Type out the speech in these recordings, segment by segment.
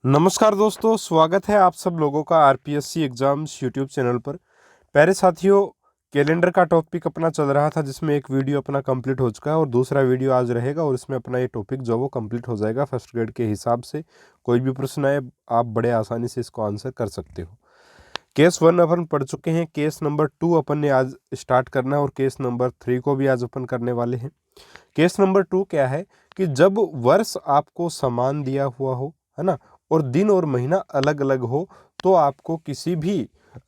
नमस्कार दोस्तों, स्वागत है आप सब लोगों का आरपीएससी एग्जाम्स यूट्यूब चैनल पर। प्यारे साथियों, कैलेंडर का टॉपिक अपना चल रहा था जिसमें एक वीडियो अपना कंप्लीट हो चुका है और दूसरा वीडियो आज रहेगा और इसमें अपना ये टॉपिक जो वो कंप्लीट हो जाएगा फर्स्ट ग्रेड के हिसाब से। कोई भी प्रश्न आए आप बड़े आसानी से इसको आंसर कर सकते हो। केस 1 अपन पढ़ चुके हैं, केस नंबर 2 अपन ने आज स्टार्ट करना है और केस नंबर 3 को भी आज अपन करने वाले हैं। केस नंबर 2 क्या है कि जब वर्ष आपको समान दिया हुआ हो, है ना, और दिन और महीना अलग अलग हो, तो आपको किसी भी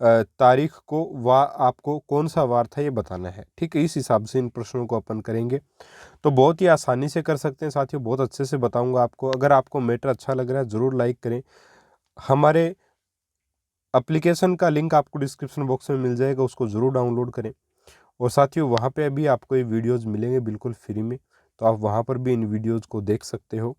तारीख को आपको कौन सा वार था ये बताना है। ठीक है, इस हिसाब से इन प्रश्नों को अपन करेंगे। तो बहुत ही आसानी से कर सकते हैं साथियों, बहुत अच्छे से बताऊंगा आपको। अगर आपको मैटर अच्छा लग रहा है ज़रूर लाइक करें। हमारे एप्लीकेशन का लिंक आपको डिस्क्रिप्शन बॉक्स में मिल जाएगा, उसको ज़रूर डाउनलोड करें। और साथियों वहाँ पे अभी आपको ये वीडियोज़ मिलेंगे बिल्कुल फ्री में, तो आप वहाँ पर भी इन वीडियोज़ को देख सकते हो।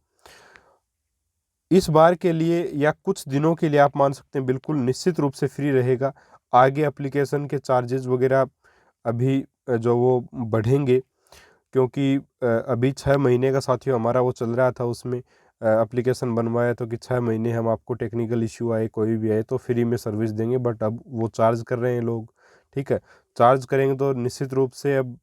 इस बार के लिए या कुछ दिनों के लिए आप मान सकते हैं बिल्कुल निश्चित रूप से फ्री रहेगा। आगे एप्लीकेशन के चार्जेस वगैरह अभी जो वो बढ़ेंगे, क्योंकि अभी 6 महीने का साथियों हमारा वो चल रहा था, उसमें एप्लीकेशन बनवाया तो कि 6 महीने हम आपको टेक्निकल इश्यू आए कोई भी आए तो फ्री में सर्विस देंगे, बट अब वो चार्ज कर रहे हैं लोग। ठीक है, चार्ज करेंगे तो निश्चित रूप से अब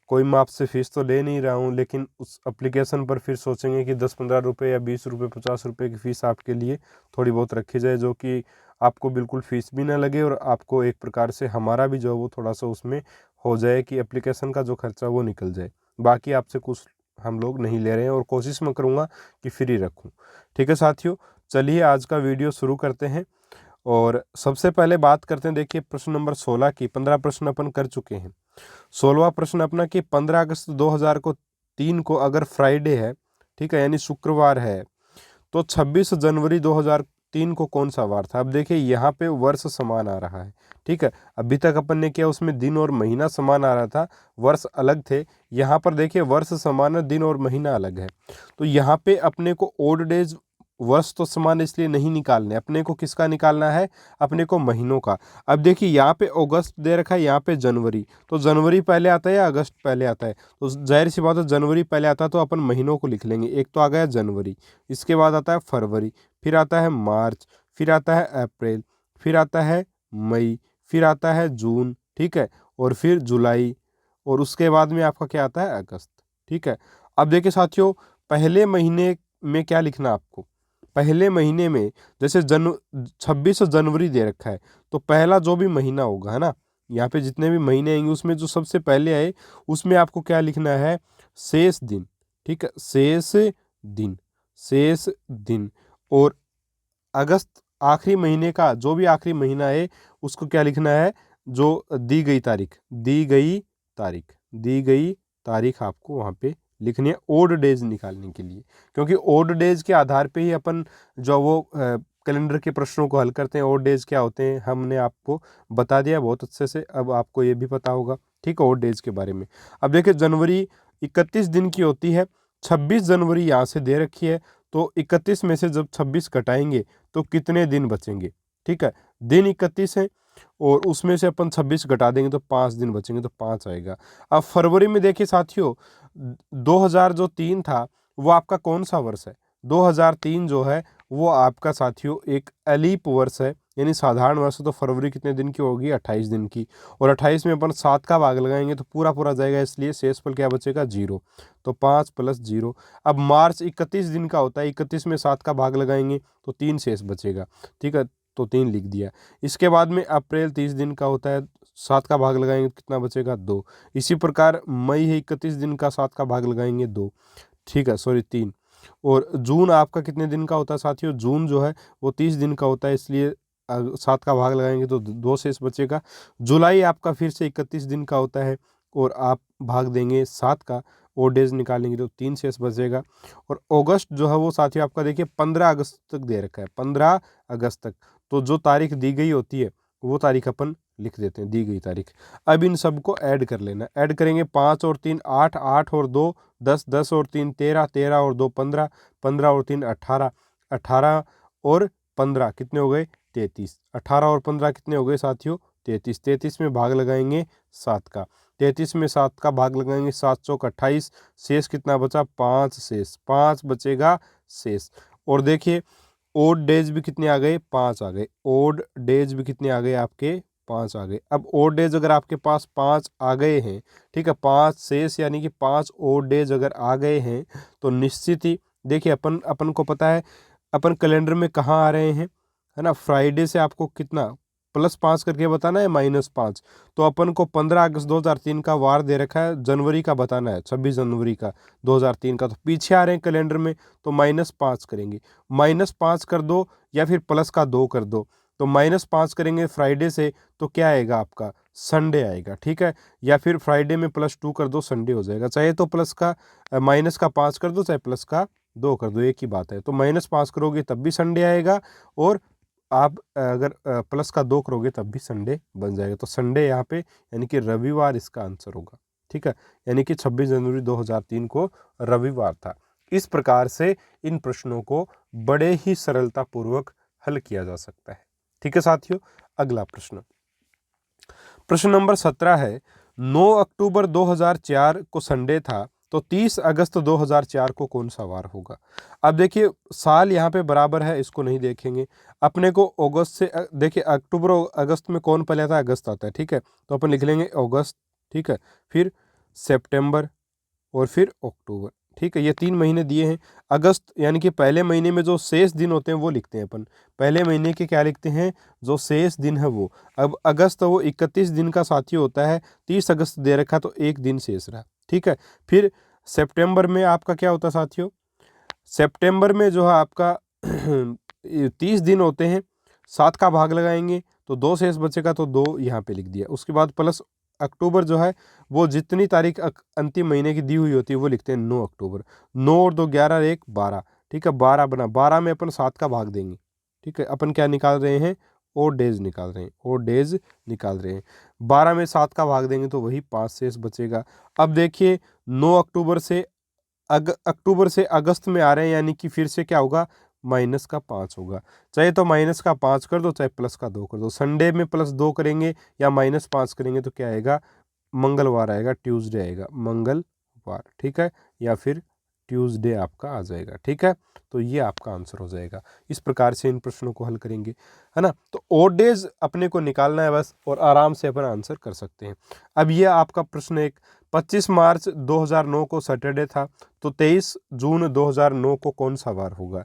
कोई मैं आपसे फ़ीस तो ले नहीं रहा हूँ, लेकिन उस एप्लीकेशन पर फिर सोचेंगे कि 10-15 रुपये या 20 रुपये 50 रुपये की फ़ीस आपके लिए थोड़ी बहुत रखी जाए, जो कि आपको बिल्कुल फ़ीस भी ना लगे और आपको एक प्रकार से हमारा भी जो है वो थोड़ा सा उसमें हो जाए कि एप्लीकेशन का जो खर्चा वो निकल जाए। बाकी आपसे कुछ हम लोग नहीं ले रहे हैं और कोशिश मैं करूँगा कि फ्री रखूँ। ठीक है साथियों, चलिए आज का वीडियो शुरू करते हैं। और सबसे पहले बात करते हैं, देखिए प्रश्न नंबर 16 की। 15 प्रश्न अपन कर चुके हैं। 16वां प्रश्न अपना कि 15 अगस्त 2003 को अगर फ्राइडे है, ठीक है, यानी शुक्रवार है, तो 26 जनवरी 2003 को कौन सा वार था। अब देखिए यहाँ पे वर्ष समान आ रहा है। ठीक है, अभी तक अपन ने किया उसमें दिन और महीना समान आ रहा था, वर्ष अलग थे। यहाँ पर देखिए वर्ष समान है, दिन और महीना अलग है। तो यहाँ पे अपने को ओड डेज, वर्ष तो समान इसलिए नहीं निकालने, अपने को किसका निकालना है, अपने को महीनों का। अब देखिए यहाँ पे अगस्त दे रखा है, यहाँ पे जनवरी, तो जनवरी पहले आता है या अगस्त पहले आता है, तो जाहिर सी बात है जनवरी पहले आता है, तो अपन महीनों को लिख लेंगे। एक तो आ गया जनवरी, इसके बाद आता है फरवरी, फिर आता है मार्च, फिर आता है अप्रैल, फिर आता है मई, फिर आता है जून, ठीक है, और फिर जुलाई, और उसके बाद में आपका क्या आता है, अगस्त। ठीक है, अब देखिए साथियों, पहले महीने में क्या लिखना आपको। पहले महीने में जैसे 26 जनवरी दे रखा है, तो पहला जो भी महीना होगा, है ना, यहाँ पे जितने भी महीने आएंगे उसमें जो सबसे पहले आए उसमें आपको क्या लिखना है, शेष दिन। ठीक है, शेष दिन, शेष दिन। और अगस्त आखिरी महीने का जो भी आखिरी महीना है उसको क्या लिखना है, जो दी गई तारीख, दी गई तारीख, दी गई तारीख आपको वहाँ पे लिखनी है ओड डेज निकालने के लिए, क्योंकि ओड डेज के आधार पे ही अपन जो वो कैलेंडर के प्रश्नों को हल करते हैं। ओड डेज क्या होते हैं हमने आपको बता दिया बहुत अच्छे से, अब आपको ये भी पता होगा। ठीक है, ओड डेज के बारे में। अब देखिए जनवरी 31 दिन की होती है, 26 जनवरी यहाँ से दे रखी है, तो 31 में से जब 26 घटाएंगे तो कितने दिन बचेंगे। ठीक है, दिन 31 है और उसमें से अपन 26 घटा देंगे तो 5 दिन बचेंगे, तो 5 आएगा। अब फरवरी में देखिए साथियों, 2000 जो 3 था वो आपका कौन सा वर्ष है। 2003 जो है वो आपका साथियों एक अलीप वर्ष है, यानी साधारण वर्ष। तो फरवरी कितने दिन की होगी, 28 दिन की, और 28 में अपन 7 का भाग लगाएंगे तो पूरा पूरा जाएगा, इसलिए शेषफल क्या बचेगा, 0। तो 5 + 0। अब मार्च 31 दिन का होता है, 31 में 7 का भाग लगाएंगे तो 3 शेष बचेगा। ठीक है, तो 3 लिख दिया। इसके बाद में अप्रैल 30 दिन का होता है, 7 का भाग लगाएंगे तो कितना बचेगा, 2। इसी प्रकार मई है 31 दिन का, 7 का भाग लगाएंगे 2। ठीक है, सॉरी 3। और जून आपका कितने दिन का होता है साथियों, जून जो है वो 30 दिन का होता है, इसलिए 7 का भाग लगाएंगे तो 2 शेष बचेगा। जुलाई आपका फिर से 31 दिन का होता है और आप भाग देंगे 7 का, और डेज निकालेंगे तो 3 शेष बचेगा। और अगस्त जो है वो साथियों आपका देखिए 15 अगस्त तक दे रखा है, 15 अगस्त तक। तो जो तारीख दी गई होती है वो तारीख अपन लिख देते हैं, दी गई तारीख। अब इन सबको ऐड कर लेना, ऐड करेंगे 5 और 3 8, 8 और 2 10, 10 और 3 13, 13 और 2 15, 15 और 3 18, 18 और 15 कितने हो गए, 33। 18 और 15 कितने हो गए साथियों, 33। 33 में भाग लगाएंगे 7 का, 33 में 7 का भाग लगाएंगे, 7 चौक 28, शेष कितना बचा, 5 शेष, 5 बचेगा शेष। और देखिए ओड डेज भी कितने आ गए, 5 आ गए। ओड डेज भी कितने आ गए आपके, 5 आ गए। अब ओड डेज अगर आपके पास 5 आ गए हैं, ठीक है, 5 शेष यानी कि 5 ओड डेज अगर आ गए हैं तो निश्चित ही देखिए अपन अपन को पता है अपन कैलेंडर में कहाँ आ रहे हैं, है ना। फ्राइडे से आपको कितना +5 करके बताना है, -5। तो अपन को 15 अगस्त 2003 का वार दे रखा है, जनवरी का बताना है, 26 जनवरी का 2003 का। तो पीछे आ रहे हैं कैलेंडर में तो -5 करेंगे। -5 कर दो या फिर प्लस का 2 कर दो। तो -5 करेंगे फ्राइडे से तो क्या आएगा आपका, संडे आएगा, ठीक है। या फिर फ्राइडे में +2 कर दो, संडे हो जाएगा। चाहे तो -5 कर दो, चाहे +2 कर दो, एक ही बात है। तो -5 करोगे तब भी संडे आएगा, और आप अगर +2 करोगे तब भी संडे बन जाएगा। तो संडे यहाँ पे यानी कि रविवार इसका आंसर होगा, ठीक है। यानी कि 26 जनवरी 2003 को रविवार था। इस प्रकार से इन प्रश्नों को बड़े ही सरलता पूर्वक हल किया जा सकता है, ठीक है साथियों। अगला प्रश्न, प्रश्न नंबर 17 है, 9 अक्टूबर 2004 को संडे था तो 30 अगस्त 2004 को कौन सा वार होगा। अब देखिए साल यहाँ पे बराबर है, इसको नहीं देखेंगे। अपने को अगस्त से देखिए अक्टूबर और अगस्त में कौन पहले आता है, अगस्त आता है, ठीक है। तो अपन लिख लेंगे अगस्त, ठीक है, फिर सितंबर और फिर अक्टूबर, ठीक है। ये 3 महीने दिए हैं। अगस्त यानी कि पहले महीने में जो शेष दिन होते हैं वो लिखते हैं अपन। पहले महीने के क्या लिखते हैं, जो शेष दिन है वो। अब अगस्त वो 31 दिन का साथी होता है, 30 अगस्त दे रखा तो एक दिन शेष रहा, ठीक है। फिर सितंबर में आपका क्या होता है साथियों, सितंबर में जो है आपका 30 दिन होते हैं, 7 का भाग लगाएंगे तो 2 शेष बचेगा, तो 2 यहाँ पे लिख दिया। उसके बाद प्लस अक्टूबर जो है वो जितनी तारीख अंतिम महीने की दी हुई होती है वो लिखते हैं 9 अक्टूबर। 9 और 2 11 और 1 12, ठीक है। 12 बना, 12 में अपन 7 का भाग देंगे, ठीक है। अपन क्या निकाल रहे हैं, और डेज निकाल रहे हैं, और डेज निकाल रहे हैं। 12 में 7 का भाग देंगे तो वही 5 शेष बचेगा। अब देखिए 9 अक्टूबर से अक्टूबर से अगस्त में आ रहे हैं, यानी कि फिर से क्या होगा, -5 होगा। चाहे तो -5 कर दो, चाहे +2 कर दो। संडे में +2 करेंगे या -5 करेंगे तो क्या आएगा, मंगलवार आएगा, ट्यूसडे आएगा, मंगलवार, ठीक है। या फिर ट्यूसडे आपका आ जाएगा, ठीक है। तो ये आपका आंसर हो जाएगा। इस प्रकार से इन प्रश्नों को हल करेंगे, है ना। तो ओड डेज अपने को निकालना है बस, और आराम से अपन आंसर कर सकते हैं। अब ये आपका प्रश्न एक, 25 मार्च 2009 को सैटरडे था तो 23 जून 2009 को कौन सा वार होगा।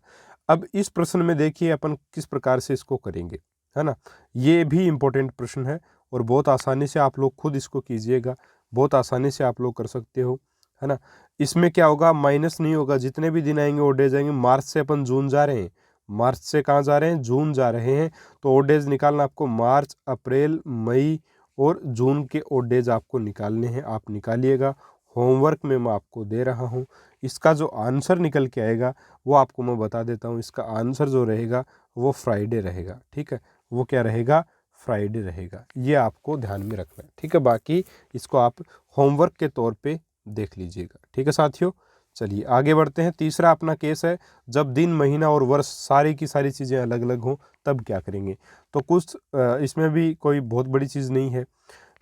अब इस प्रश्न में देखिए अपन किस प्रकार से इसको करेंगे, है ना। ये भी इम्पोर्टेंट प्रश्न है और बहुत आसानी से आप लोग खुद इसको कीजिएगा, बहुत आसानी से आप लोग कर सकते हो, है ना। इसमें क्या होगा, माइनस नहीं होगा, जितने भी दिन आएंगे ओड डेज आएंगे। मार्च से अपन जून जा रहे हैं, मार्च से कहाँ जा रहे हैं, जून जा रहे हैं। तो ओड डेज निकालना आपको, मार्च, अप्रैल, मई और जून के ओड डेज आपको निकालने हैं, आप निकालिएगा। होमवर्क में मैं आपको दे रहा हूँ। इसका जो आंसर निकल के आएगा वो आपको मैं बता देता हूँ। इसका आंसर जो रहेगा वो फ्राइडे रहेगा, ठीक है। वो क्या रहेगा, फ्राइडे रहेगा। ये आपको ध्यान में रखना है, ठीक है। बाकी इसको आप होमवर्क के तौर पे देख लीजिएगा, ठीक है साथियों। चलिए आगे बढ़ते हैं। तीसरा अपना केस है, जब दिन, महीना और वर्ष सारी की सारी चीज़ें अलग अलग हों तब क्या करेंगे। तो कुछ इसमें भी कोई बहुत बड़ी चीज़ नहीं है।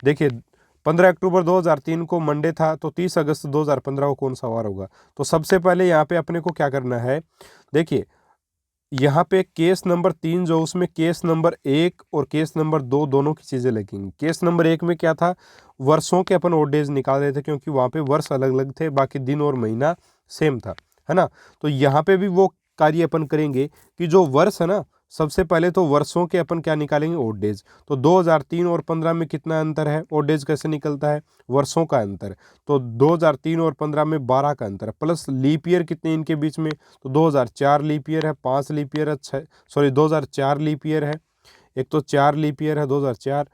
देखिए 15 अक्टूबर 2003 को मंडे था तो 30 अगस्त 2015 को कौन सा वार होगा। तो सबसे पहले यहाँ पे अपने को क्या करना है, देखिए यहाँ पे केस नंबर 3 जो, उसमें केस नंबर 1 और केस नंबर 2 दोनों की चीज़ें लगेंगी। केस नंबर 1 में क्या था, वर्षों के अपन ओड डेज निकाल रहे थे, क्योंकि वहाँ पे वर्ष अलग अलग थे, बाकी दिन और महीना सेम था, है ना। तो यहाँ पे भी वो कार्य अपन करेंगे कि जो वर्ष है ना, सबसे पहले तो वर्षों के अपन क्या निकालेंगे, ओड डेज। तो 2003 और 15 में कितना अंतर है, ओड डेज कैसे निकलता है, वर्षों का अंतर। तो 2003 और 15 में 12 का अंतर है, प्लस लीप ईयर कितने इनके बीच में, तो 2004 लीप ईयर है, 5 लीप ईयर है, 2004 लीप ईयर है। एक तो 4 लीप ईयर है 2004,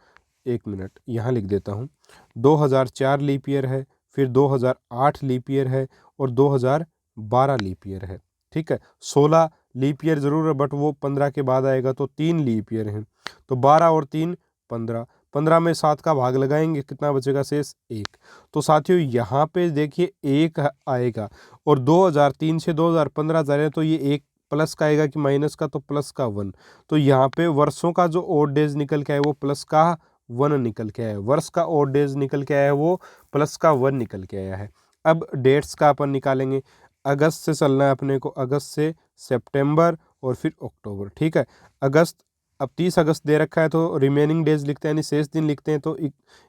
1 मिनट यहाँ लिख देता हूँ, 2004 लीप ईयर है, फिर 2008 लीप ईयर है और 2012 लीप ईयर है, ठीक है। 16 लीप ईयर जरूर है बट वो 15 के बाद आएगा, तो 3 लीप ईयर हैं। तो 12 और 3 15, 15 में 7 का भाग लगाएंगे, कितना बचेगा शेष, 1। तो साथियों यहाँ पे देखिए 1 आएगा, और 2003 से 2015 जा रहे हैं तो ये 1 प्लस का आएगा कि माइनस का, तो प्लस का 1। तो यहाँ पे वर्षों का जो ओड डेज निकल के आए वो प्लस का 1 निकल के आया है, वर्ष का ओड डेज निकल के आया है वो प्लस का 1 निकल के आया है। अब डेट्स का अपन निकालेंगे, अगस्त से चलना है अपने को, अगस्त से सितंबर और फिर अक्टूबर, ठीक है। अगस्त, अब 30 अगस्त दे रखा है तो रिमेनिंग डेज लिखते हैं, यानी शेष दिन लिखते हैं, तो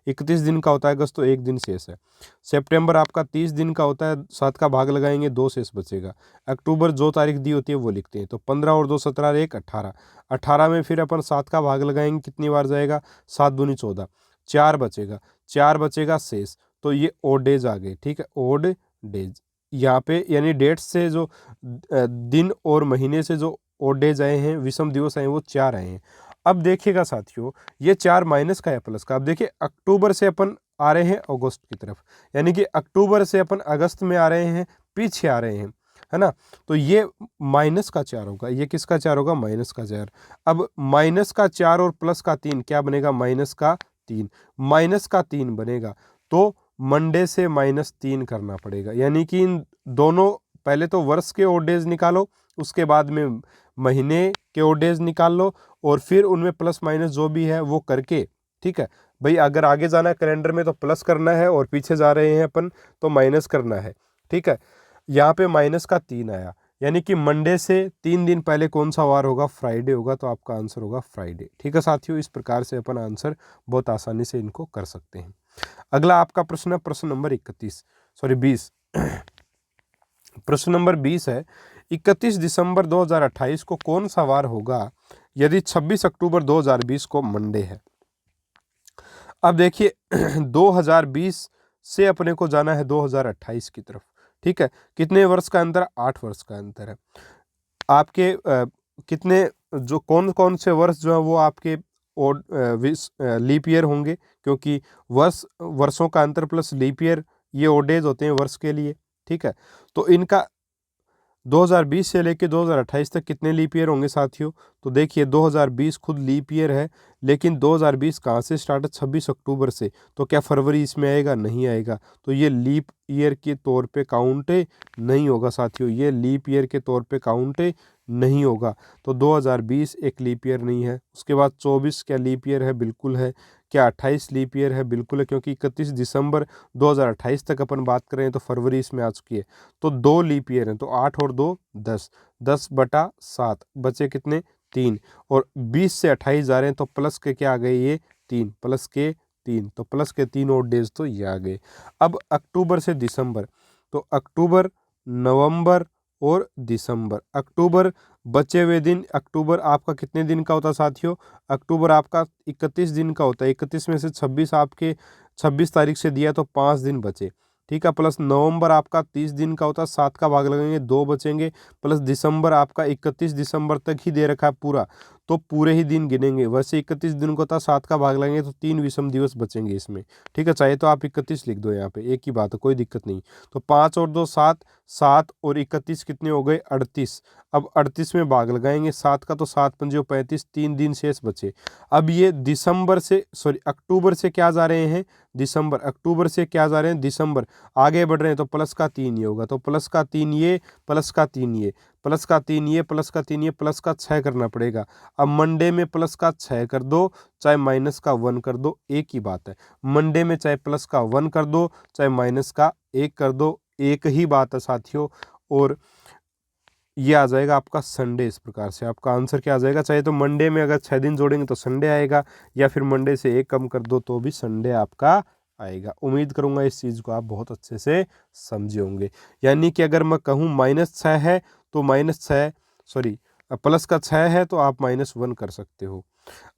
31 दिन का होता है अगस्त, तो एक दिन शेष है। सितंबर आपका 30 दिन का होता है, 7 का भाग लगाएंगे, 2 शेष बचेगा। अक्टूबर जो तारीख दी होती है वो लिखते हैं, तो 15 और 2 17 1 18, 18 में फिर अपन 7 का भाग लगाएंगे, कितनी बार जाएगा, 7 दूनी 14, 4 बचेगा, 4 बचेगा शेष, तो ये ओड डेज आ गए, ठीक है, ओड डेज यहाँ पे, यानी डेट से जो दिन और महीने से जो ओड डेज आए हैं, विषम दिवस आए हैं, वो 4 आए हैं। अब देखिएगा साथियों, ये 4 माइनस का है प्लस का। अब देखिए अक्टूबर से अपन आ रहे हैं अगस्त की तरफ, यानी कि अक्टूबर से अपन अगस्त में आ रहे हैं, पीछे आ रहे हैं, है ना, तो ये माइनस का 4 होगा, ये किसका 4 होगा, माइनस का 4। अब माइनस का 4 और प्लस का 3 क्या बनेगा, माइनस का 3, माइनस का 3 बनेगा, तो मंडे से -3 करना पड़ेगा, यानी कि इन दोनों, पहले तो वर्ष के ओड डेज निकालो, उसके बाद में महीने के ओड डेज निकाल लो, और फिर उनमें प्लस माइनस जो भी है वो करके, ठीक है भाई, अगर आगे जाना है कैलेंडर में तो प्लस करना है, और पीछे जा रहे हैं अपन तो माइनस करना है, ठीक है। यहाँ पे माइनस का 3 आया, यानी कि मंडे से 3 दिन पहले कौन सा वार होगा, फ्राइडे होगा, तो आपका आंसर होगा फ्राइडे, ठीक है साथियों। इस प्रकार से अपन आंसर बहुत आसानी से इनको कर सकते हैं। अगला आपका प्रश्न है प्रश्न नंबर 20। प्रश्न नंबर 20 है, 31 दिसंबर 2028 को कौन सा वार होगा यदि 26 अक्टूबर 2020 को मंडे है। अब देखिए 2020 से अपने को जाना है 2028 की तरफ, ठीक है। कितने वर्ष का अंतर, 8 वर्ष का अंतर है। आपके कितने, जो कौन कौन से वर्ष जो है वो आपके लीप ईयर होंगे, क्योंकि वर्षों का अंतर प्लस लीप ईयर, ये ओड डेज होते हैं वर्ष के लिए, ठीक है। तो इनका 2020 से लेके 2028 तक कितने लीप ईयर होंगे साथियों, तो देखिए 2020 खुद लीप ईयर है, लेकिन 2020 कहाँ से स्टार्ट है, 26 अक्टूबर से, तो क्या फरवरी इसमें आएगा, नहीं आएगा, तो ये लीप ईयर के तौर पे काउंट नहीं होगा साथियों, ये लीप ईयर के तौर पे काउंट नहीं होगा। तो 2020 एक लीप ईयर नहीं है। उसके बाद 24 क्या लीप ईयर है, बिल्कुल है। क्या 28 लीप ईयर है, बिल्कुल है, क्योंकि 31 दिसंबर 2028 तक अपन बात कर रहे हैं, तो फरवरी इसमें आ चुकी है। तो 2 लीप ईयर हैं, तो 8 और 2 10, 10/7 बचे कितने, 3, और 20 से 28 जा रहे हैं, तो प्लस के क्या आ गए, ये 3, प्लस के 3, तो प्लस के 3 और डेज तो ये आ गए। अब अक्टूबर से दिसंबर, तो अक्टूबर, नवंबर और दिसंबर, अक्टूबर बचे हुए दिन, अक्टूबर आपका कितने दिन का होता है साथियों, अक्टूबर आपका 31 दिन का होता है। 31 में से 26 आपके 26 तारीख से दिया, तो 5 दिन बचे, ठीक है। प्लस नवंबर आपका 30 दिन का होता है, 7 का भाग लगेंगे, 2 बचेंगे। प्लस दिसंबर आपका 31 दिसंबर तक ही दे रखा है पूरा, तो पूरे ही दिन गिनेंगे। वैसे 31 दिन को होता है, 7 का भाग लगेंगे, तो 3 विषम दिवस बचेंगे इसमें, ठीक है। चाहे तो आप 31 लिख दो, यहाँ पे एक ही बात है, कोई दिक्कत नहीं। तो 5 और 2 7, 7 और 31 कितने हो गए, 38। अब 38 में भाग लगाएंगे 7 का, तो 7 पंजे 35, 3 दिन शेष बचे। अब ये दिसंबर से, सॉरी अक्टूबर से क्या जा रहे हैं, दिसंबर, अक्टूबर से क्या जा रहे हैं, दिसंबर, आगे बढ़ रहे हैं, तो प्लस का 3 ये होगा, तो प्लस का 3 ये, प्लस का 3 ये, प्लस का 3 ये, प्लस का 3 ये, प्लस का 6 करना पड़ेगा। अब मंडे में प्लस का 6 कर दो, चाहे माइनस का 1 कर दो, एक ही बात है। मंडे में चाहे प्लस का 1 कर दो, चाहे माइनस का 1 कर दो, एक ही बात है साथियों। और ये आ जाएगा आपका संडे। इस प्रकार से आपका आंसर क्या आ जाएगा, चाहे तो मंडे में अगर 6 दिन जोड़ेंगे तो संडे आएगा, या फिर मंडे से 1 कम कर दो तो भी संडे आपका आएगा। उम्मीद करूंगा इस चीज़ को आप बहुत अच्छे से समझे होंगे। यानी कि अगर मैं कहूँ -6 है तो -6, सॉरी प्लस का 6 है तो आप -1 कर सकते हो।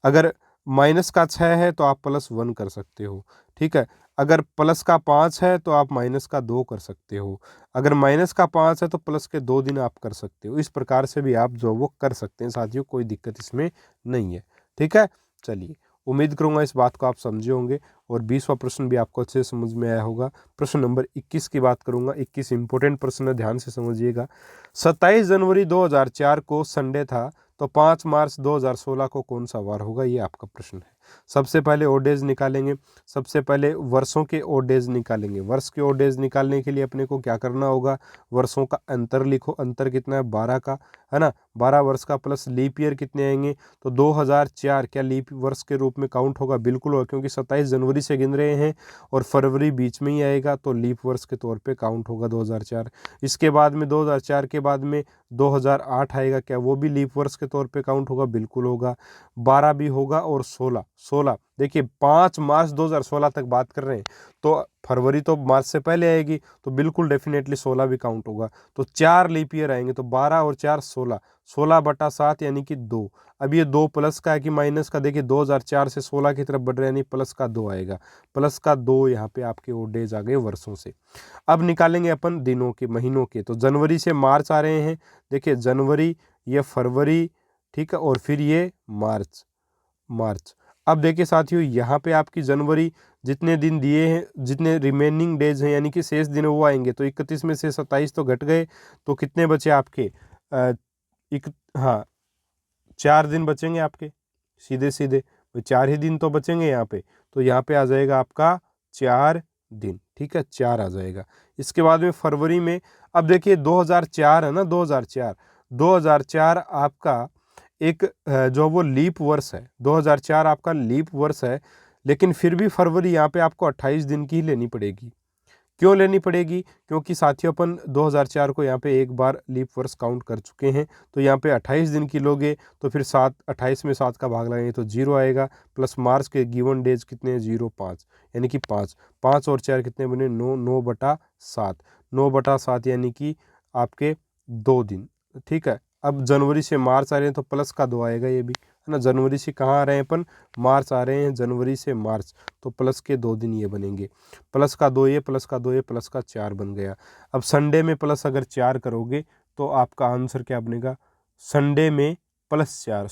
अगर माइनस का 6 है तो आप +1 कर सकते हो, ठीक है। अगर प्लस का 5 है तो आप माइनस का 2 कर सकते हो। अगर माइनस का 5 है तो प्लस के 2 दिन आप कर सकते हो। इस प्रकार से भी आप जो वो कर सकते हैं साथियों, कोई दिक्कत इसमें नहीं है, ठीक है। चलिए, उम्मीद करूंगा इस बात को आप समझे होंगे, और 20वां प्रश्न भी आपको अच्छे से समझ में आया होगा। प्रश्न नंबर 21 की बात करूंगा। 21 इंपॉर्टेंट प्रश्न है, ध्यान से समझिएगा। 27 जनवरी 2004 को संडे था, तो 5 मार्च 2016 को कौन सा वार होगा, ये आपका प्रश्न है। सबसे पहले ओड डेज निकालेंगे। सबसे पहले वर्षों के ओड डेज निकालेंगे। वर्ष के ओड डेज निकालने के लिए अपने को क्या करना होगा, वर्षों का अंतर लिखो। अंतर कितना है, 12 का, है ना। 12 वर्ष का प्लस लीप ईयर कितने आएंगे, तो 2004 क्या लीप वर्ष के रूप में काउंट होगा, बिल्कुल होगा, क्योंकि 27 जनवरी से गिन रहे हैं और फरवरी बीच में ही आएगा, तो लीप वर्ष के तौर पे काउंट होगा 2004। इसके बाद में 2004 के बाद में 2008 आएगा, क्या वो भी लीप वर्ष के तौर पे काउंट होगा, बिल्कुल होगा। 12 भी होगा और 16 देखिए 5 मार्च 2016 तक बात कर रहे हैं, तो फरवरी तो मार्च से पहले आएगी, तो बिल्कुल डेफिनेटली 16 भी काउंट होगा। तो 4 लीप ईयर आएंगे, तो 12 और 4 16, 16/7 यानी कि 2। अब ये 2 प्लस का है कि माइनस का, देखिए 2004 से 16 की तरफ बढ़ रहे हैं, यानी प्लस का 2 आएगा, प्लस का 2 यहाँ पे आपके ओड डेज आ गए वर्षों से। अब निकालेंगे अपन दिनों के, महीनों के, तो जनवरी से मार्च आ रहे हैं, देखिए जनवरी, ये फरवरी, ठीक है, और फिर ये मार्च। अब देखिए साथियों, यहाँ पे आपकी जनवरी जितने दिन दिए हैं, जितने रिमेनिंग डेज हैं यानी कि शेष दिन वो आएंगे, तो 31 में से 27 तो घट गए, तो कितने बचे आपके, हाँ 4 दिन बचेंगे आपके, सीधे सीधे 4 ही दिन तो बचेंगे यहाँ पे, तो यहाँ पे आ जाएगा आपका 4 दिन, ठीक है, 4 आ जाएगा। इसके बाद में फरवरी में, अब देखिए 2004 है ना, 2004 आपका एक जो वो लीप वर्ष है, 2004 आपका लीप वर्ष है, लेकिन फिर भी फरवरी यहाँ पे आपको 28 दिन की ही लेनी पड़ेगी। क्यों लेनी पड़ेगी, क्योंकि साथियों अपन 2004 को यहाँ पे एक बार लीप वर्ष काउंट कर चुके हैं, तो यहाँ पे 28 दिन की लोगे, तो फिर 28 में 7 का भाग लगाएंगे तो 0 आएगा, प्लस मार्च के गिवन डेज कितने हैं, 0 5, यानी कि 5 और 4 कितने बने, 9/7, 9/7 यानी कि आपके 2 दिन, ठीक है। अब जनवरी से मार्च आ रहे हैं, तो प्लस का 2 आएगा, ये भी है ना। जनवरी से कहाँ आ रहे हैं अपन, मार्च आ रहे हैं, जनवरी से मार्च, तो प्लस के 2 दिन ये बनेंगे, प्लस का 2 ये, प्लस का 2 ये, प्लस का 4 बन गया। अब संडे में प्लस अगर 4 करोगे तो आपका आंसर क्या बनेगा, संडे में +4,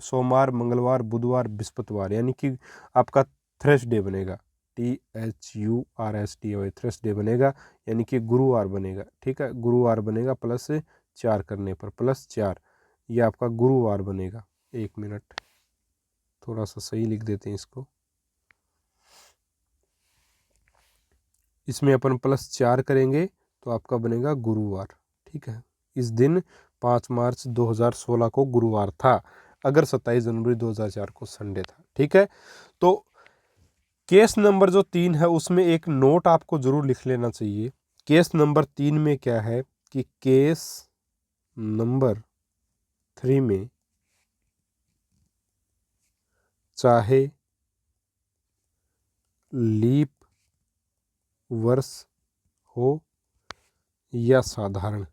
सोमवार मंगलवार बुधवार बृहस्पतिवार, यानी कि आपका थर्सडे बनेगा, THURSDAY, थर्सडे बनेगा, यानी कि गुरुवार बनेगा, ठीक है, गुरुवार बनेगा, +4 करने पर, +4 ये आपका गुरुवार बनेगा। 1 मिनट, थोड़ा सा सही लिख देते हैं इसको, इसमें अपन +4 करेंगे तो आपका बनेगा गुरुवार, ठीक है। इस दिन 5 मार्च 2016 को गुरुवार था, अगर 27 जनवरी 2004 को संडे था, ठीक है। तो केस नंबर जो 3 है उसमें एक नोट आपको जरूर लिख लेना चाहिए। केस नंबर 3 में क्या है कि केस नंबर 3 में चाहे लीप वर्ष हो या साधारण,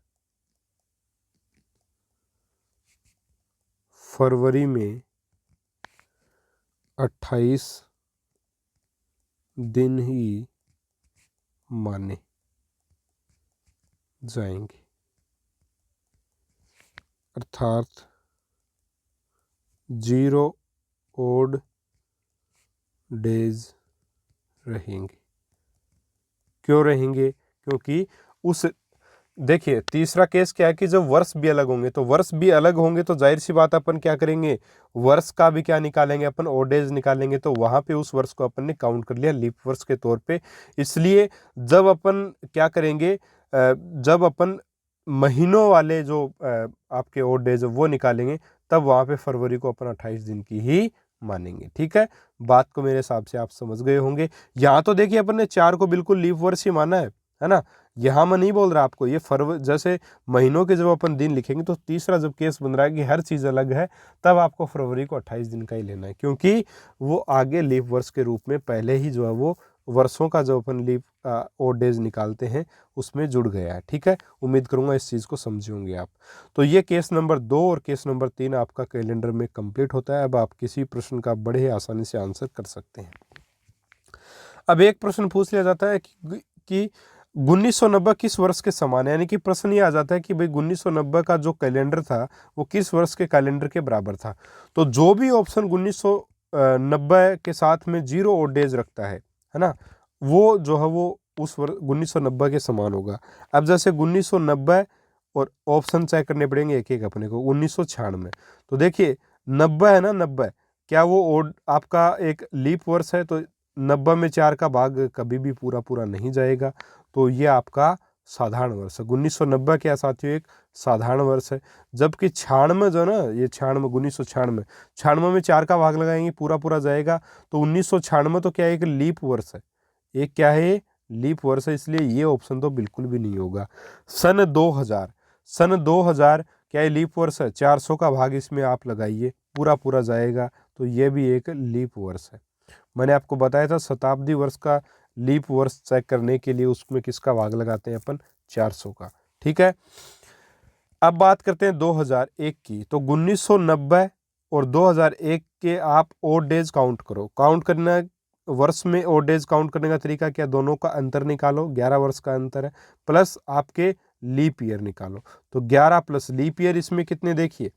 फरवरी में 28 दिन ही माने जाएंगे, अर्थात 0 ओड डेज रहेंगे। क्यों रहेंगे, क्योंकि उस, देखिए तीसरा केस क्या है कि जब वर्ष भी अलग होंगे, तो वर्ष भी अलग होंगे तो जाहिर सी बात अपन क्या करेंगे, वर्ष का भी क्या निकालेंगे, अपन ओड डेज निकालेंगे, तो वहां पे उस वर्ष को अपन ने काउंट कर लिया लीप वर्ष के तौर पे। इसलिए जब अपन क्या करेंगे, जब अपन महीनों वाले जो आपके ओड डेज वो निकालेंगे, तब वहां पे फरवरी को अपन 28 दिन की ही मानेंगे, ठीक है। बात को मेरे हिसाब से आप समझ गए होंगे। यहाँ तो देखिए अपन ने 4 को बिल्कुल लीप वर्ष ही माना है ना। यहाँ मैं नहीं बोल रहा आपको, ये फरवरी जैसे महीनों के जब अपन दिन लिखेंगे, तो तीसरा जब केस बन रहा है कि हर चीज़ अलग है, तब आपको फरवरी को 28 दिन का ही लेना है, क्योंकि वो आगे लीप वर्ष के रूप में पहले ही जो है वो वर्षों का जो अपन लीप ओड डेज निकालते हैं उसमें जुड़ गया है, ठीक है। उम्मीद करूंगा इस चीज़ को समझे होंगे आप। तो ये केस नंबर 2 और केस नंबर 3 आपका कैलेंडर में कंप्लीट होता है। अब आप किसी प्रश्न का बड़े ही आसानी से आंसर कर सकते हैं। अब एक प्रश्न पूछ लिया जाता है कि 1990 किस वर्ष के समान है, यानी कि प्रश्न ये आ जाता है कि भाई 1990 का जो कैलेंडर था वो किस वर्ष के कैलेंडर के बराबर था। तो जो भी ऑप्शन 1990 के साथ में 0 ओड डेज रखता है ना, वो जो है वो उस वर्ष 1990 के समान होगा। अब जैसे 1990 और ऑप्शन चेक करने पड़ेंगे एक एक अपने को, 1996, तो देखिए 90 है ना, 90 क्या वो ओड आपका एक लीप वर्ष है? तो 90 में 4 का भाग कभी भी पूरा पूरा नहीं जाएगा, तो ये आपका साधारण वर्ष है। 1990 क्या साथियों एक साधारण वर्ष है। जबकि 96 जो ना, ये 96 1996 96 में 4 का भाग लगाएंगे पूरा पूरा जाएगा, तो 1996 तो क्या है एक लीप वर्ष है, एक क्या है लीप वर्ष है, इसलिए ये ऑप्शन तो बिल्कुल भी नहीं होगा। सन 2000 क्या है लीप वर्ष है? 400 का भाग इसमें आप लगाइए पूरा पूरा जाएगा, तो ये भी एक लीप वर्ष है। मैंने आपको बताया था शताब्दी वर्ष का लीप वर्ष चेक करने के लिए उसमें किसका भाग लगाते हैं अपन? 400 का। ठीक है, अब बात करते हैं 2001 की। तो 1990 और 2001 के आप ओड डेज काउंट करो। काउंट करना वर्ष में ओड डेज काउंट करने का तरीका क्या? दोनों का अंतर निकालो, 11 वर्ष का अंतर है, प्लस आपके लीप ईयर निकालो। तो 11 प्लस लीप ईयर इसमें कितने? देखिए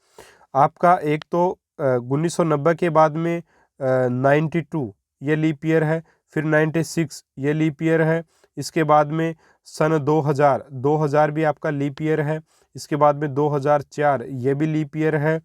आपका एक तो 1990 के बाद में 92 ये लीप ईयर है, फिर 96 ये लीप ईयर है, इसके बाद में सन 2000 भी आपका लीप ईयर है, इसके बाद में 2004 ये भी लीप ईयर है,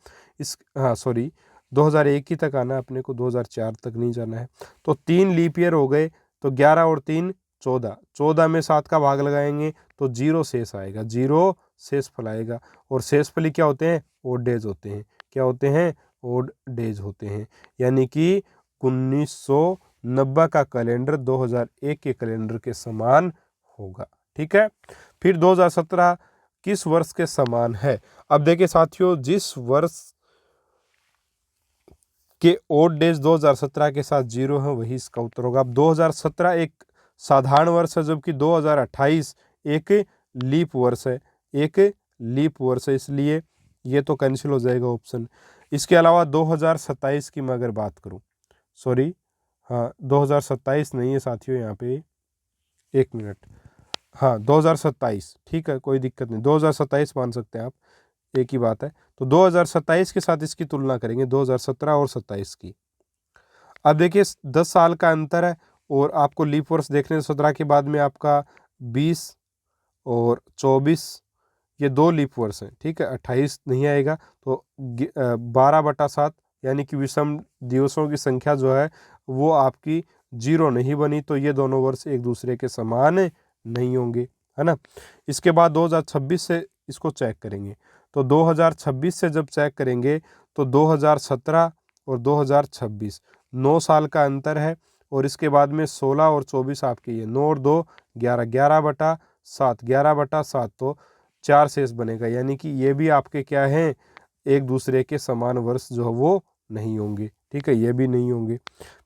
2001 ही तक आना है अपने को, 2004 तक नहीं जाना है। तो 3 लीप ईयर हो गए, तो 11 और 3 14 में 7 का भाग लगाएंगे तो 0 शेष आएगा, 0 शेष फल आएगा। और शेष फल क्या होते हैं? ओड डेज होते हैं। क्या होते हैं? ओड डेज होते हैं। यानी कि 1990 का कैलेंडर 2001 के कैलेंडर के समान होगा। ठीक है, फिर 2017 किस वर्ष के समान है? अब देखिए साथियों, जिस वर्ष के ओड डेज 2017 के साथ 0 है वही इसका उत्तर होगा। अब 2017 एक साधारण वर्ष है, जबकि 2028 एक लीप वर्ष है, एक लीप वर्ष है, इसलिए ये तो कैंसिल हो जाएगा ऑप्शन। इसके अलावा 2027 की मैं अगर बात करूं, सॉरी हाँ 2027 नहीं है साथियों, यहाँ पे 1 मिनट, हाँ 2027 ठीक है, कोई दिक्कत नहीं, 2027 मान सकते हैं आप, एक ही बात है। तो 2027 के साथ इसकी तुलना करेंगे 2017 और 27 की। अब देखिए 10 साल का अंतर है, और आपको लीप वर्ष देखने 17 के बाद में आपका 20 और 24 ये 2 लीप वर्ष हैं। ठीक है, 28 नहीं आएगा, तो 12/7 यानी कि विषम दिवसों की संख्या जो है वो आपकी 0 नहीं बनी, तो ये दोनों वर्ष एक दूसरे के समान नहीं होंगे, है ना। इसके बाद 2026 से इसको चेक करेंगे, तो 2026 से जब चेक करेंगे तो 2017 और 2026 9 साल का अंतर है, और इसके बाद में 16 और 24 आपके ये 9 और 2 11, 11/7 तो 4 शेष बनेगा, यानी कि ये भी आपके क्या हैं एक दूसरे के समान वर्ष जो है वो नहीं होंगे। ठीक है, ये भी नहीं होंगे।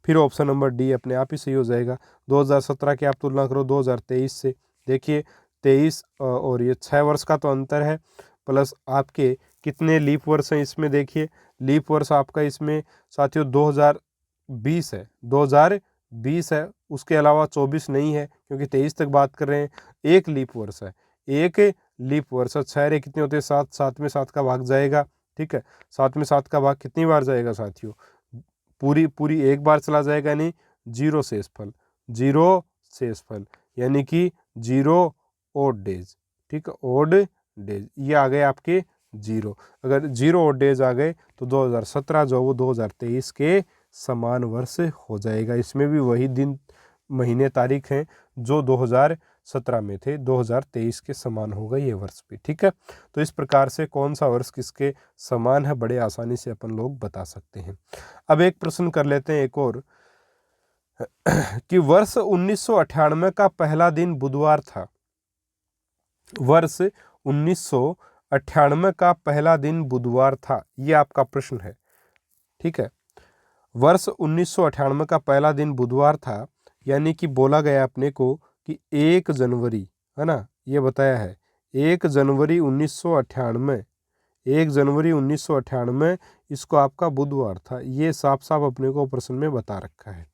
फिर ऑप्शन नंबर डी अपने आप ही सही हो जाएगा। 2017 की आप तुलना करो 2023 से, देखिए 23 और ये 6 वर्ष का तो अंतर है, प्लस आपके कितने लीप वर्ष हैं इसमें? देखिए लीप वर्ष आपका इसमें साथियों 2020 है, 2020 है, उसके अलावा 24 नहीं है, क्योंकि 23 तक बात कर रहे हैं। एक लीप वर्ष है, एक लीप वर्ष। 6 कितने होते हैं? 7, 7 में 7 का भाग जाएगा। ठीक है, 7 में 7 का भाग कितनी बार जाएगा साथियों? पूरी एक बार चला जाएगा, नहीं 0 शेष फल, 0 शेष फल, यानी कि 0 ओड डेज। ठीक है, ओड डेज ये आ गए आपके 0। अगर 0 ओड डेज आ गए तो 2017 जो वो 2023 के समान वर्ष हो जाएगा। इसमें भी वही दिन महीने तारीख हैं जो 2017 में थे, 2023 के समान होगा ये वर्ष भी। ठीक है, तो इस प्रकार से कौन सा वर्ष किसके समान है बड़े आसानी से अपन लोग बता सकते हैं। अब एक प्रश्न कर लेते हैं एक और कि वर्ष 1998 का पहला दिन बुधवार था। वर्ष 1998 का पहला दिन बुधवार था, ये आपका प्रश्न है। ठीक है, वर्ष 1998 का पहला दिन बुधवार था, यानी कि बोला गया अपने को कि 1 जनवरी, है ना, ये बताया है 1 जनवरी 1998, 1 जनवरी 1998 इसको आपका बुधवार था, ये साफ साफ अपने को प्रश्न में बता रखा है।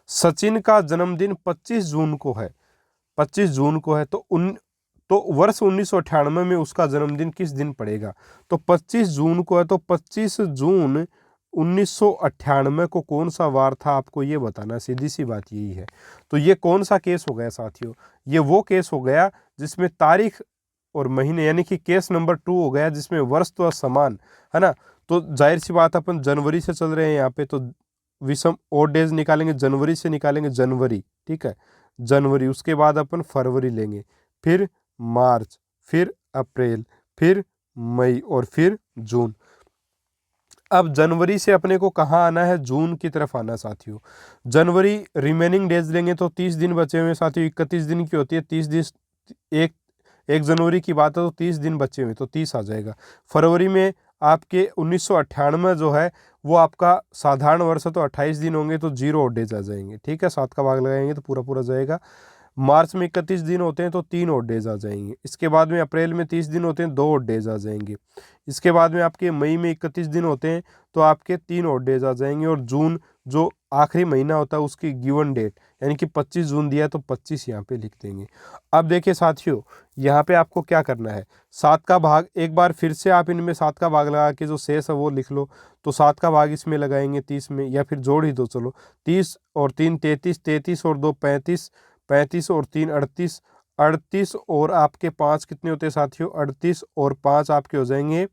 सचिन का जन्मदिन 25 जून को है, 25 जून को है, तो वर्ष 1998 में उसका जन्मदिन किस दिन पड़ेगा? तो 25 जून को है, तो 25 जून 1998 को कौन सा वार था आपको ये बताना, सीधी सी बात यही है। तो ये कौन सा केस हो गया साथियों? ये वो केस हो गया जिसमें तारीख और महीने, यानी कि केस नंबर 2 हो गया, जिसमें वर्ष तो समान है ना, तो जाहिर सी बात अपन जनवरी से चल रहे हैं यहाँ पे, तो विषम ओड डेज निकालेंगे, जनवरी से निकालेंगे जनवरी, ठीक है, जनवरी, उसके बाद अपन फरवरी लेंगे, फिर मार्च, फिर अप्रैल, फिर मई और फिर जून। अब जनवरी से अपने को कहाँ आना है, जून की तरफ आना साथियों। जनवरी रिमेनिंग डेज लेंगे तो 30 दिन बचे हुए साथियों, 31 दिन की होती है, 30 दिन, एक जनवरी की बात है तो 30 दिन बचे हुए, तो 30 आ जाएगा। फरवरी में आपके 1998 जो है वो आपका साधारण वर्ष है, तो 28 दिन होंगे, तो 0 ओड डेज आ जाएंगे, ठीक है, 7 का भाग लगाएंगे तो पूरा पूरा जाएगा। मार्च में 31 दिन होते हैं तो 3 ओड डेज आ जाएंगे। इसके बाद में अप्रैल में 30 दिन होते हैं, 2 ओड डेज आ जाएंगे। इसके बाद में आपके मई में 31 दिन होते हैं तो आपके 3 ओड डेज आ जाएंगे। और जून जो आखिरी महीना होता है उसकी गिवन डेट यानी कि 25 जून दिया तो 25 यहाँ पे लिख देंगे। अब देखिए साथियों, यहाँ पे आपको क्या करना है, 7 का भाग, एक बार फिर से आप इनमें 7 का भाग लगा के जो शेष है वो लिख लो। तो 7 का भाग इसमें लगाएंगे 30 में, या फिर जोड़ ही दो, चलो 30 और 3 33, 33 और 2 35, 35 और 3 38, 38 और आपके 5 कितने होते हैं साथियों, 38 और 5 आपके हो जाएंगे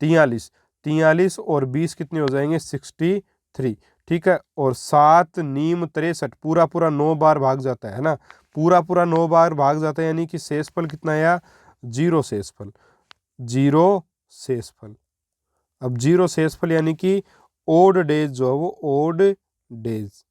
43, 43 और 20 कितने हो जाएंगे 63, ठीक है। और 7 नीम 63, पूरा पूरा 9 बार भाग जाता है ना, पूरा पूरा 9 बार भाग जाता है, यानी कि शेषफल कितना आया, 0 शेषफल, 0 शेषफल। अब 0 शेषफल यानी कि ओड डेज जो है वो ओड डेज,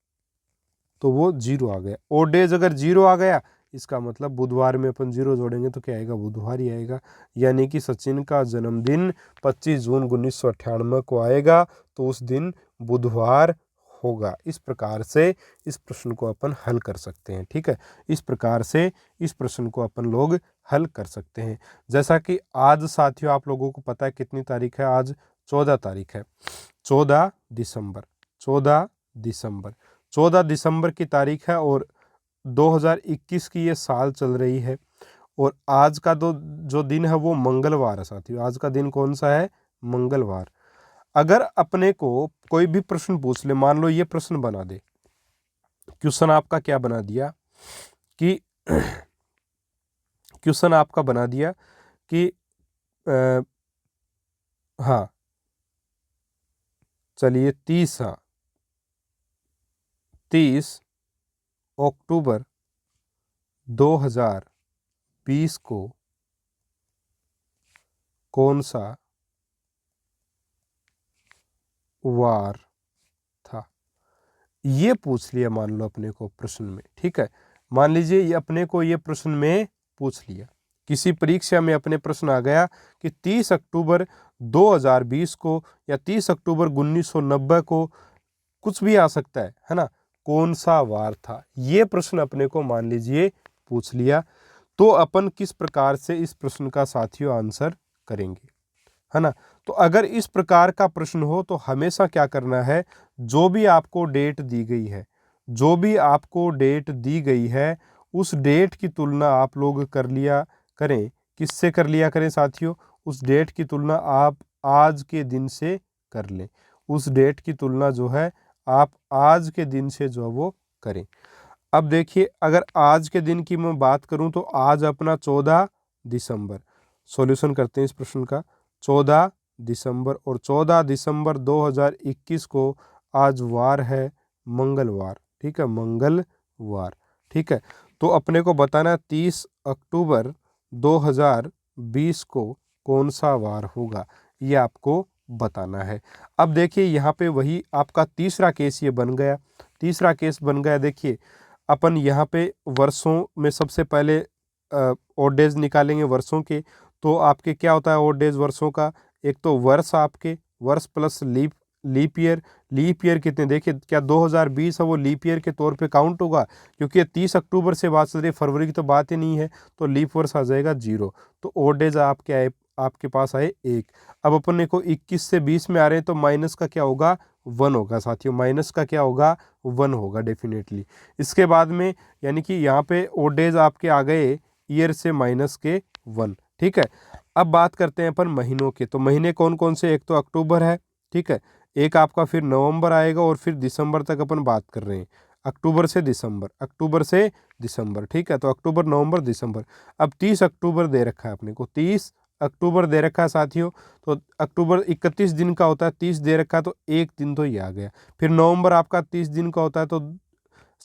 तो वो 0 आ गया। ओड डेज अगर 0 आ गया इसका मतलब बुधवार में अपन 0 जोड़ेंगे तो क्या आएगा, बुधवार ही आएगा। यानी कि सचिन का जन्मदिन 25 जून 1998 को आएगा, तो उस दिन बुधवार होगा। इस प्रकार से इस प्रश्न को अपन हल कर सकते हैं, ठीक है, इस प्रकार से इस प्रश्न को अपन लोग हल कर सकते हैं। जैसा कि आज साथियों आप लोगों को पता है कितनी तारीख है, आज 14 तारीख है, 14 दिसंबर, 14 दिसंबर, 14 दिसंबर की तारीख है और 2021 की ये साल चल रही है। और आज का जो दिन है वो मंगलवार है साथियों। आज का दिन कौन सा है, मंगलवार। अगर अपने को कोई भी प्रश्न पूछ ले, मान लो ये प्रश्न बना दे, क्वेश्चन आपका क्या बना दिया कि क्वेश्चन आपका बना दिया कि हाँ चलिए 30 अक्टूबर 2020 को कौन सा वार था, ये पूछ लिया मान लो अपने को प्रश्न में, ठीक है। मान लीजिए ये अपने को ये प्रश्न में पूछ लिया, किसी परीक्षा में अपने प्रश्न आ गया कि 30 अक्टूबर 2020 को या 30 अक्टूबर 1990 को, कुछ भी आ सकता है ना, कौन सा वार था, ये प्रश्न अपने को मान लीजिए पूछ लिया, तो अपन किस प्रकार से इस प्रश्न का साथियों आंसर करेंगे, है ना। तो अगर इस प्रकार का प्रश्न हो तो हमेशा क्या करना है, जो भी आपको डेट दी गई है, जो भी आपको डेट दी गई है उस डेट की तुलना आप लोग कर लिया करें, किससे कर लिया करें साथियों, उस डेट की तुलना आप आज के दिन से कर लें, उस डेट की तुलना जो है आप आज के दिन से जो है वो करें। अब देखिए अगर आज के दिन की मैं बात करूं तो आज अपना 14 दिसंबर, सॉल्यूशन करते हैं इस प्रश्न का, 14 दिसंबर, और 14 दिसंबर 2021 को आज वार है मंगलवार, ठीक है, मंगलवार, ठीक है। तो अपने को बताना है 30 अक्टूबर 2020 को कौन सा वार होगा, ये आपको बताना है। अब देखिए यहाँ पे वही आपका तीसरा केस ये बन गया, तीसरा केस बन गया। देखिए अपन यहाँ पे वर्षों में सबसे पहले ओड डेज निकालेंगे वर्षों के, तो आपके क्या होता है ओड डेज वर्षों का, एक तो वर्ष आपके वर्ष plus leap year, leap year कितने, देखिए क्या 2020 है वो लीप ईयर के तौर पे काउंट होगा, क्योंकि 30 अक्टूबर से बात चल रही है, फरवरी की तो बात ही नहीं है, तो लीप वर्ष आ जाएगा 0। तो ओड डेज आपके आए, आपके पास आए 1। अब अपन को 21 से 20 में आ रहे हैं तो माइनस का क्या होगा, 1 होगा साथियों, माइनस का क्या होगा, 1 होगा डेफिनेटली। इसके बाद में यानी कि यहाँ पे ओड डेज आपके आ गए ईयर से माइनस के 1, ठीक है। अब बात करते हैं अपन महीनों के, तो महीने कौन कौन से, एक तो अक्टूबर है, ठीक है, एक आपका फिर नवंबर आएगा और फिर दिसंबर तक अपन बात कर रहे हैं, अक्टूबर से दिसंबर, अक्टूबर से दिसंबर, ठीक है। तो अक्टूबर नवंबर दिसंबर। अब 30 अक्टूबर दे रखा है अपने को, 30 अक्टूबर दे रखा है साथियों, तो अक्टूबर 31 दिन का होता है, 30 दे रखा है तो एक दिन तो ये आ गया। फिर नवंबर आपका 30 दिन का होता है तो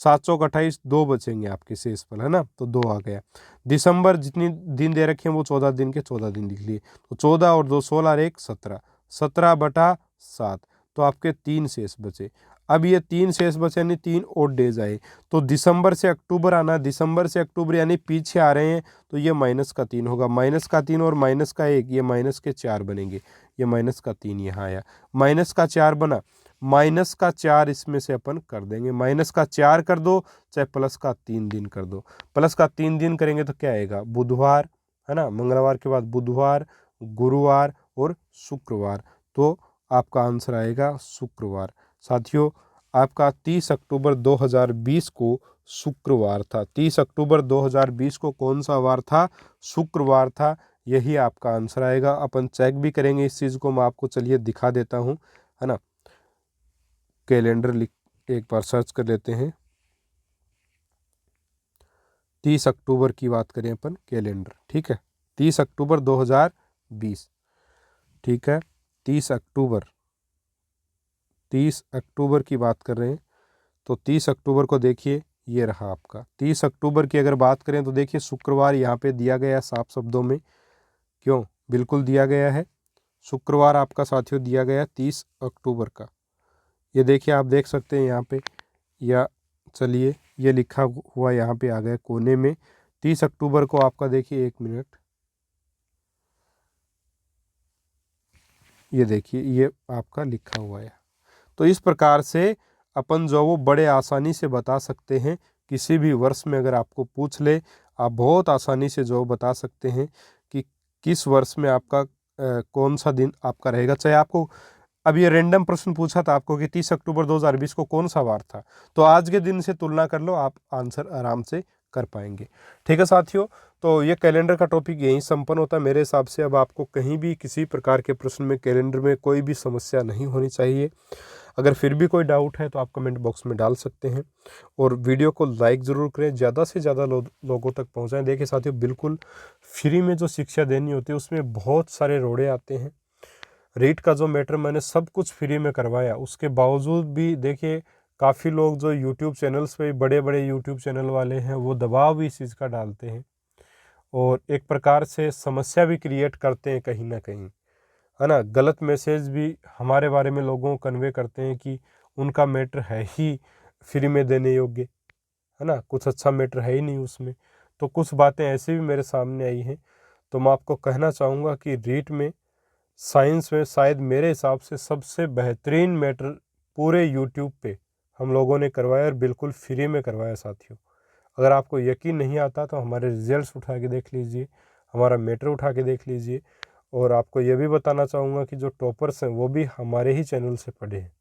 7 चौक 28, 2 बचेंगे आपके शेष फल, है ना, तो 2 आ गया। दिसंबर जितनी दिन दे रखे हैं वो 14 दिन के 14 दिन लिख लिए, तो 14 और 2 16 और 1 17, 17/7, तो आपके 3 शेष बचे। अब ये 3 शेष बचे यानी 3 ओड डेज आए, तो दिसंबर से अक्टूबर आना, दिसंबर से अक्टूबर यानी पीछे आ रहे हैं, तो ये -3 होगा, -3 और -1, ये -4 बनेंगे, ये -3 यहाँ आया, -4 बना, -4 इसमें से अपन कर देंगे, -4 कर दो चाहे +3 दिन कर दो, +3 दिन करेंगे तो क्या आएगा, बुधवार, है ना, मंगलवार के बाद बुधवार, गुरुवार और शुक्रवार, तो आपका आंसर आएगा शुक्रवार। साथियों आपका 30 अक्टूबर 2020 को शुक्रवार था, 30 अक्टूबर 2020 को कौन सा वार था, शुक्रवार था, यही आपका आंसर आएगा। अपन चेक भी करेंगे इस चीज़ को, मैं आपको चलिए दिखा देता हूँ, है ना, कैलेंडर लिख एक बार सर्च कर लेते हैं। 30 अक्टूबर की बात करें अपन, कैलेंडर, ठीक है, 30 अक्टूबर 2020, ठीक है, 30 अक्टूबर की बात कर रहे हैं, तो 30 अक्टूबर को देखिए ये रहा आपका। 30 अक्टूबर की अगर बात करें तो देखिए शुक्रवार यहाँ पे दिया गया है साफ शब्दों में, क्यों, बिल्कुल दिया गया है, शुक्रवार आपका साथियों दिया गया 30 अक्टूबर का। ये देखिए आप देख सकते हैं यहाँ पे, या चलिए ये लिखा हुआ यहाँ पे आ गया कोने में, 30 अक्टूबर को आपका देखिए, 1 मिनट, ये देखिए ये आपका लिखा हुआ है। तो इस प्रकार से अपन जो वो बड़े आसानी से बता सकते हैं, किसी भी वर्ष में अगर आपको पूछ ले, आप बहुत आसानी से जो बता सकते हैं कि किस वर्ष में आपका कौन सा दिन आपका रहेगा। चाहे आपको अब ये रैंडम प्रश्न पूछा था आपको कि 30 अक्टूबर 2020 को कौन सा वार था, तो आज के दिन से तुलना कर लो, आप आंसर आराम से कर पाएंगे। ठीक है साथियों, तो ये कैलेंडर का टॉपिक यहीं संपन्न होता है मेरे हिसाब से। अब आपको कहीं भी किसी प्रकार के प्रश्न में, कैलेंडर में कोई भी समस्या नहीं होनी चाहिए। अगर फिर भी कोई डाउट है तो आप कमेंट बॉक्स में डाल सकते हैं, और वीडियो को लाइक ज़रूर करें, ज़्यादा से ज़्यादा लोगों तक पहुंचाएं। देखिए साथियों, बिल्कुल फ्री में जो शिक्षा देनी होती है उसमें बहुत सारे रोड़े आते हैं। रीट का जो मैटर मैंने सब कुछ फ्री में करवाया, उसके बावजूद भी देखिए काफ़ी लोग जो यूट्यूब चैनल्स पे, बड़े बड़े यूट्यूब चैनल वाले हैं, वो दबाव भी इस चीज़ का डालते हैं और एक प्रकार से समस्या भी क्रिएट करते हैं कहीं ना कहीं, है ना। गलत मैसेज भी हमारे बारे में लोगों को कन्वे करते हैं कि उनका मैटर है ही फ्री में देने योग्य, है ना, कुछ अच्छा मैटर है ही नहीं उसमें। तो कुछ बातें ऐसी भी मेरे सामने आई हैं। तो मैं आपको कहना चाहूँगा कि रीट में, साइंस में शायद मेरे हिसाब से सबसे बेहतरीन मैटर पूरे यूट्यूब पे हम लोगों ने करवाया, और बिल्कुल फ्री में करवाया साथियों। अगर आपको यकीन नहीं आता तो हमारे रिजल्ट्स उठा के देख लीजिए, हमारा मैटर उठा के देख लीजिए। और आपको ये भी बताना चाहूँगा कि जो टॉपर्स हैं वो भी हमारे ही चैनल से पढ़े हैं।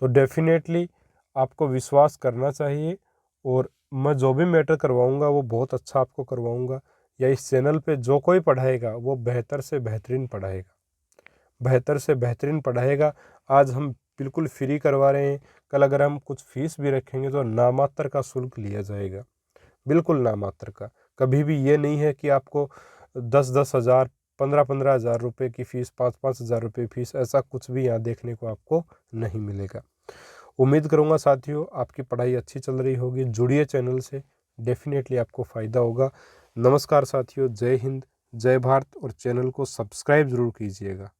तो डेफिनेटली आपको विश्वास करना चाहिए, और मैं जो भी मैटर करवाऊँगा वो बहुत अच्छा आपको करवाऊँगा, या इस चैनल पे जो कोई पढ़ाएगा वो बेहतर से बेहतरीन पढ़ाएगा, बेहतर से बेहतरीन पढ़ाएगा। आज हम बिल्कुल फ्री करवा रहे हैं, कल अगर हम कुछ फीस भी रखेंगे तो नामात्र का शुल्क लिया जाएगा, बिल्कुल नामात्र का। कभी भी ये नहीं है कि आपको 10-10 हज़ार, 15-15 हज़ार रुपये की फ़ीस, 5-5 हज़ार रुपये फीस, ऐसा कुछ भी यहाँ देखने को आपको नहीं मिलेगा। उम्मीद करूँगा साथियों आपकी पढ़ाई अच्छी चल रही होगी, जुड़िए चैनल से, डेफिनेटली आपको फ़ायदा होगा। नमस्कार साथियों, जय हिंद, जय भारत, और चैनल को सब्सक्राइब ज़रूर कीजिएगा।